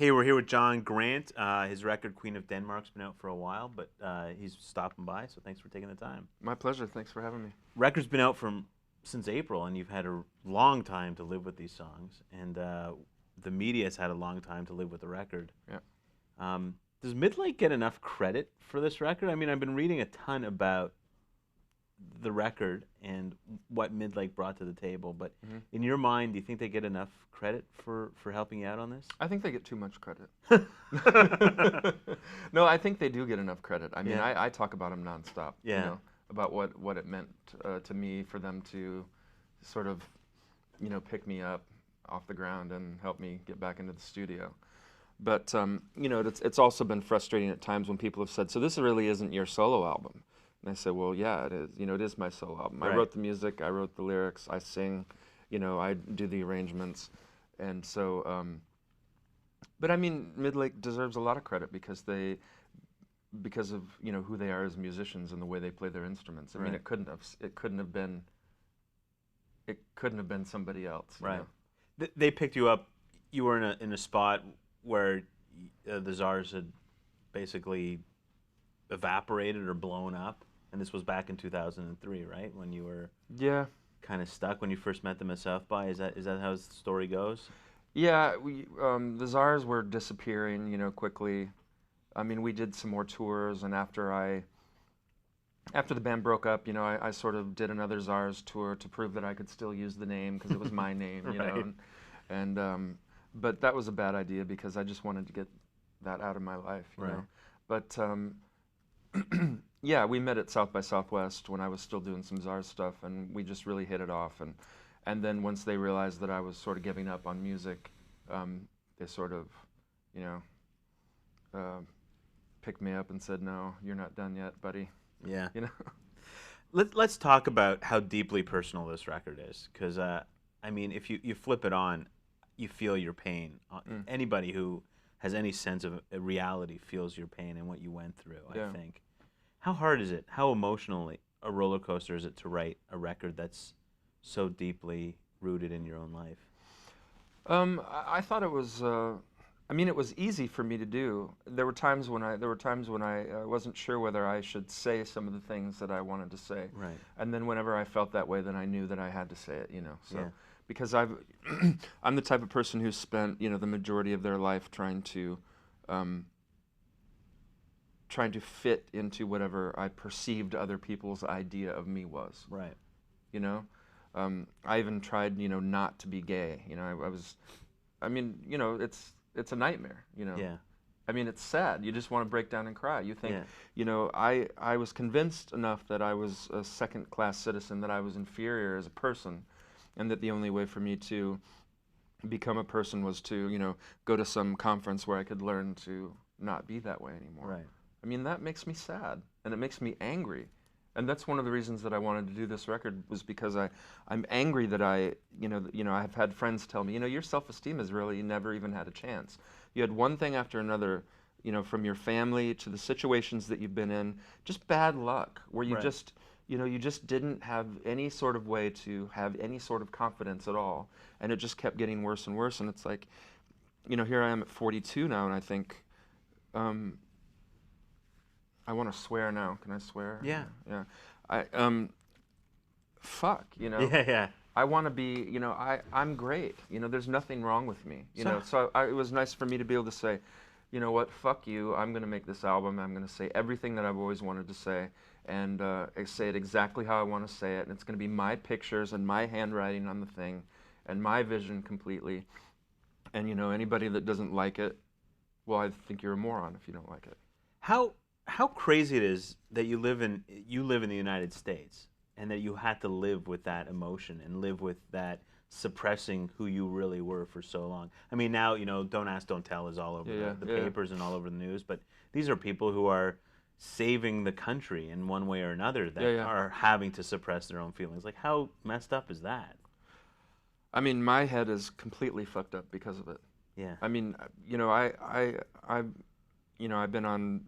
Hey, we're here with John Grant. His record Queen of Denmark's been out for a while, but he's stopping by, so thanks for taking the time. My pleasure. Thanks for having me. Record's been out since April, and you've had a long time to live with these songs, and the media's had a long time to live with the record. Yeah. Does Midlight get enough credit for this record? I mean, I've been reading a ton about the record and what Midlight brought to the table, but in your mind, do you think they get enough credit for helping you out on this? I think they get too much credit. No, I think they do get enough credit. I mean, Yeah. I talk about them nonstop. Yeah. You know, about what it meant to me for them to sort of, pick me up off the ground and help me get back into the studio. But it's also been frustrating at times when people have said, "So this really isn't your solo album?" And I said, "Well, yeah, it is. It is my solo album. Right. I wrote the music, I wrote the lyrics, I sing, I do the arrangements." And so, but I mean, Midlake deserves a lot of credit because of who they are as musicians and the way they play their instruments. I mean, Right. it couldn't have been somebody else. you Right. know? They picked you up. You were in a spot where the Czars had basically evaporated or blown up, and this was back in 2003, right? When you were Yeah. kind of stuck when you first met them at South by. Is that how the story goes? Yeah, the Czars were disappearing, quickly. I mean, we did some more tours, and after the band broke up, I sort of did another Czars tour to prove that I could still use the name because it was my name, Right. and but that was a bad idea because I just wanted to get that out of my life, you Right. know. But yeah, we met at South by Southwest when I was still doing some Czars stuff, and we just really hit it off. And then once they realized that I was sort of giving up on music, they sort of, picked me up and said, "No, you're not done yet, buddy." Yeah. You know. Let's talk about how deeply personal this record is, because I mean, if you flip it on, you feel your pain. Anybody who has any sense of a reality feels your pain and what you went through. Yeah. I think. How hard is it? How emotionally a roller coaster is it to write a record that's so deeply rooted in your own life? I thought it was. I mean, it was easy for me to do. There were times when I wasn't sure whether I should say some of the things that I wanted to say. Right. And then whenever I felt that way, then I knew that I had to say it. So Yeah. because I'm the type of person who's spent the majority of their life trying to fit into whatever I perceived other people's idea of me was. Right. You know, I even tried, not to be gay. I mean, it's a nightmare. Yeah. I mean, it's sad. You just want to break down and cry. You think, Yeah. I was convinced enough that I was a second-class citizen, that I was inferior as a person, and that the only way for me to become a person was to, go to some conference where I could learn to not be that way anymore. Right. I mean, that makes me sad, and it makes me angry. And that's one of the reasons that I wanted to do this record, was because I'm angry that I've had friends tell me, your self-esteem has really never even had a chance. You had one thing after another, from your family to the situations that you've been in, just bad luck, where you Right. just, you just didn't have any sort of way to have any sort of confidence at all. And it just kept getting worse and worse. And it's like, here I am at 42 now, and I think, I want to swear now. Can I swear? Yeah. Yeah. Fuck, Yeah. Yeah. I want to be, I'm great. There's nothing wrong with me. So it was nice for me to be able to say, you know what, fuck you. I'm going to make this album. I'm going to say everything that I've always wanted to say, and say it exactly how I want to say it. And it's going to be my pictures and my handwriting on the thing, and my vision completely. And anybody that doesn't like it, well, I think you're a moron if you don't like it. How crazy it is that you live in the United States, and that you had to live with that emotion and live with that suppressing who you really were for so long. I mean, now, Don't Ask, Don't Tell is all over the papers and all over the news, but these are people who are saving the country in one way or another that are having to suppress their own feelings. Like, how messed up is that? I mean, my head is completely fucked up because of it. Yeah. I mean, I've been on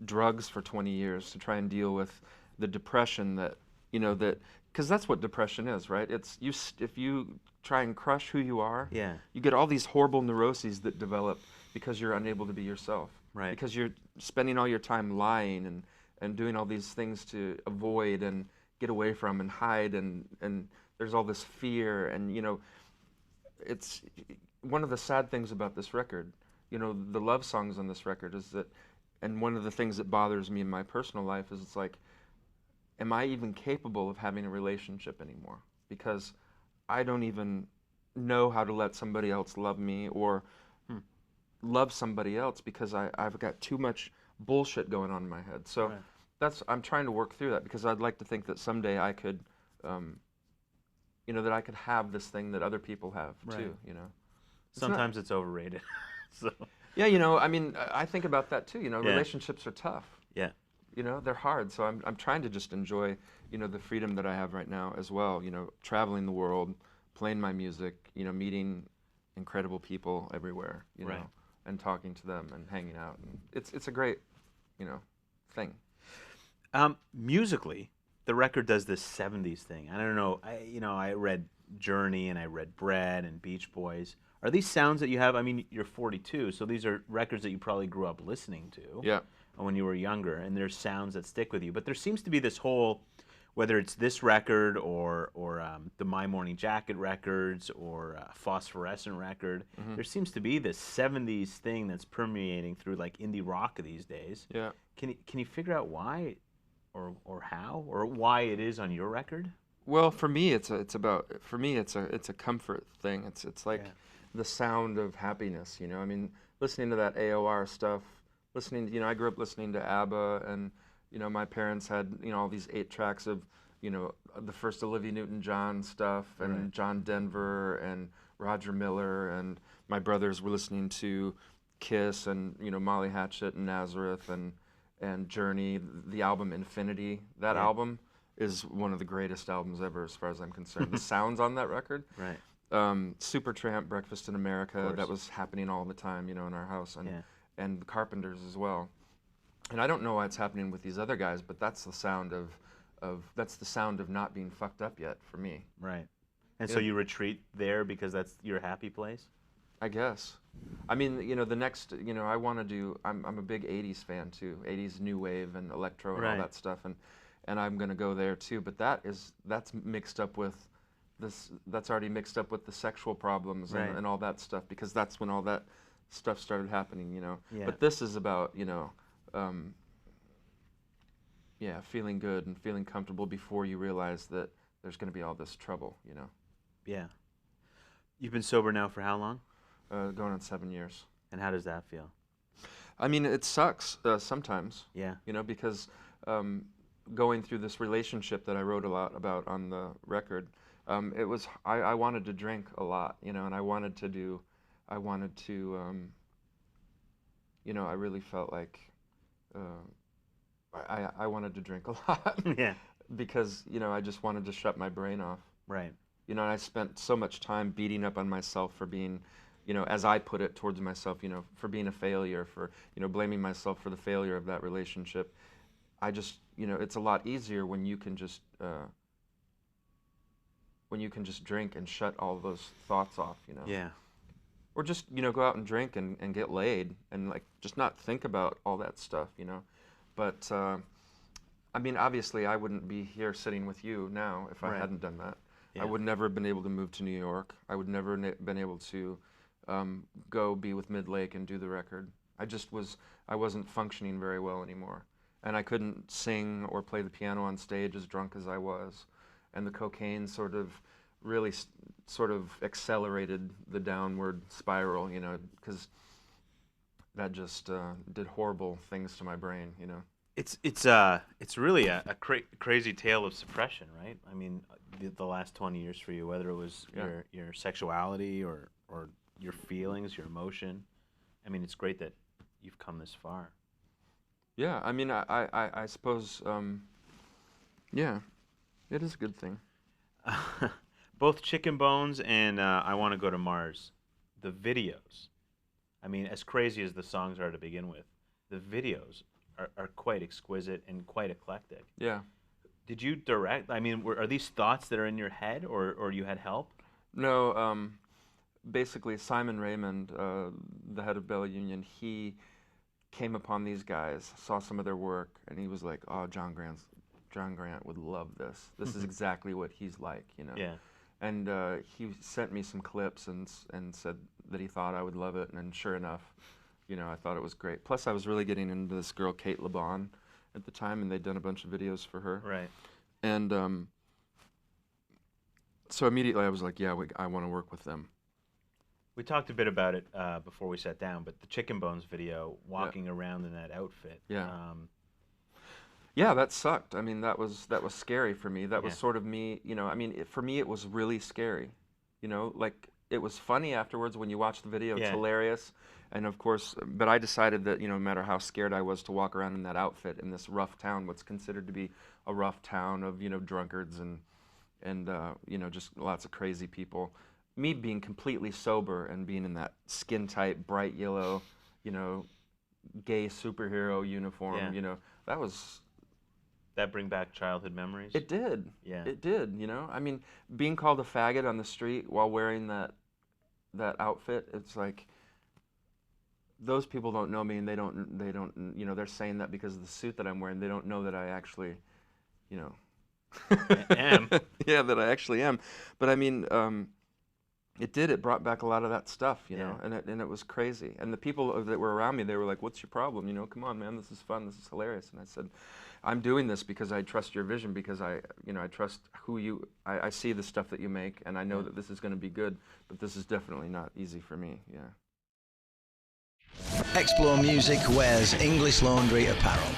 drugs for 20 years to try and deal with the depression that because that's what depression is, right? It's if you try and crush who you are, Yeah. you get all these horrible neuroses that develop because you're unable to be yourself. Right. Because you're spending all your time lying and doing all these things to avoid and get away from and hide, and there's all this fear, and it's one of the sad things about this record, the love songs on this record is that, and one of the things that bothers me in my personal life is it's like, am I even capable of having a relationship anymore? Because I don't even know how to let somebody else love me or love somebody else because I've got too much bullshit going on in my head. So I'm trying to work through that because I'd like to think that someday I could, that I could have this thing that other people have too, Sometimes it's overrated. So. Yeah, I mean, I think about that too, relationships are tough. Yeah. They're hard, so I'm trying to just enjoy, the freedom that I have right now as well, traveling the world, playing my music, meeting incredible people everywhere, Right. and talking to them and hanging out. And it's a great, thing. Musically, the record does this 70s thing. I don't know. I read Journey and I read Bread and Beach Boys. Are these sounds that you have? I mean, you're 42, so these are records that you probably grew up listening to. Yeah. When you were younger, and there's sounds that stick with you. But there seems to be this whole, whether it's this record or the My Morning Jacket records or Phosphorescent record, there seems to be this 70s thing that's permeating through like indie rock these days. Yeah. Can you figure out why, or how, or why it is on your record? Well, for me, it's a comfort thing. It's like the sound of happiness. I mean, listening to that AOR stuff. I grew up listening to ABBA, and my parents had all these 8 tracks of the first Olivia Newton-John stuff, and John Denver and Roger Miller, and my brothers were listening to Kiss and Molly Hatchet and Nazareth and Journey, the album Infinity. That album is one of the greatest albums ever, as far as I'm concerned. The sounds on that record, right? Supertramp, Breakfast in America, that was happening all the time, in our house, and the Carpenters as well. And I don't know why it's happening with these other guys, but that's the sound of not being fucked up yet for me. Right. And so you retreat there because that's your happy place? I guess. I mean, the next, I want to do, I'm a big 80s fan too, 80s new wave and electro and all that stuff, and I'm going to go there too, but that's mixed up with that's already mixed up with the sexual problems and all that stuff, because that's when all that stuff started happening, Yeah. But this is about, feeling good and feeling comfortable before you realize that there's going to be all this trouble, Yeah. You've been sober now for how long? Going on 7 years. And how does that feel? I mean, it sucks sometimes. Yeah. Because going through this relationship that I wrote a lot about on the record, it was I wanted to drink a lot, and I wanted to, I really felt like I wanted to drink a lot. Yeah. Because I just wanted to shut my brain off. Right. And I spent so much time beating up on myself for being, as I put it towards myself, for being a failure, for, blaming myself for the failure of that relationship. I just, it's a lot easier when you can just drink and shut all those thoughts off, Yeah. Or just, go out and drink and get laid and like just not think about all that stuff, But, I mean, obviously I wouldn't be here sitting with you now if I hadn't done that. Yeah. I would never have been able to move to New York. I would never been able to go be with Midlake and do the record. I wasn't functioning very well anymore. And I couldn't sing or play the piano on stage as drunk as I was. And the cocaine sort of really accelerated the downward spiral, because that just did horrible things to my brain, It's really a crazy tale of suppression, right? I mean, the last 20 years for you, whether it was your sexuality or your feelings, your emotion. I mean, it's great that you've come this far. Yeah, I mean, I suppose, yeah, it is a good thing. Both Chicken Bones and I Want to Go to Mars, the videos, I mean, as crazy as the songs are to begin with, the videos are quite exquisite and quite eclectic. Yeah. Did you direct? I mean, are these thoughts that are in your head, or you had help? No, basically Simon Raymond, the head of Bell Union, he came upon these guys, saw some of their work, and he was like, "Oh, John Grant would love this. This is exactly what he's like, you know." Yeah. And he sent me some clips and said that he thought I would love it, and sure enough, you know, I thought it was great. Plus, I was really getting into this girl, Kate LeBon, at the time, and they'd done a bunch of videos for her. Right. And so immediately I was like, yeah, I want to work with them. We talked a bit about it before we sat down, but the Chicken Bones video, walking around in that outfit. Yeah. Yeah, that sucked. I mean, that was scary for me. That was sort of me, you know. I mean, for me, it was really scary. You know, like it was funny afterwards when you watch the video. It's hilarious, and of course, but I decided that, you know, no matter how scared I was to walk around in that outfit in this rough town, what's considered to be a rough town of, you know, drunkards and you know, just lots of crazy people. Me being completely sober and being in that skin tight, bright yellow, you know, gay superhero uniform, you know, that bring back childhood memories? It did. Yeah. It did, you know? I mean, being called a faggot on the street while wearing that outfit, it's like, those people don't know me, and they don't, you know, they're saying that because of the suit that I'm wearing. They don't know that I actually, you know, am. Yeah, that I actually am. But I mean, it brought back a lot of that stuff, you know, and it was crazy. And the people that were around me, they were like, "What's your problem? You know, come on, man, this is fun, this is hilarious." And I said, "I'm doing this because I trust your vision, because I trust I see the stuff that you make, and I know that this is going to be good, but this is definitely not easy for me." Yeah. Explore Music wears English Laundry apparel.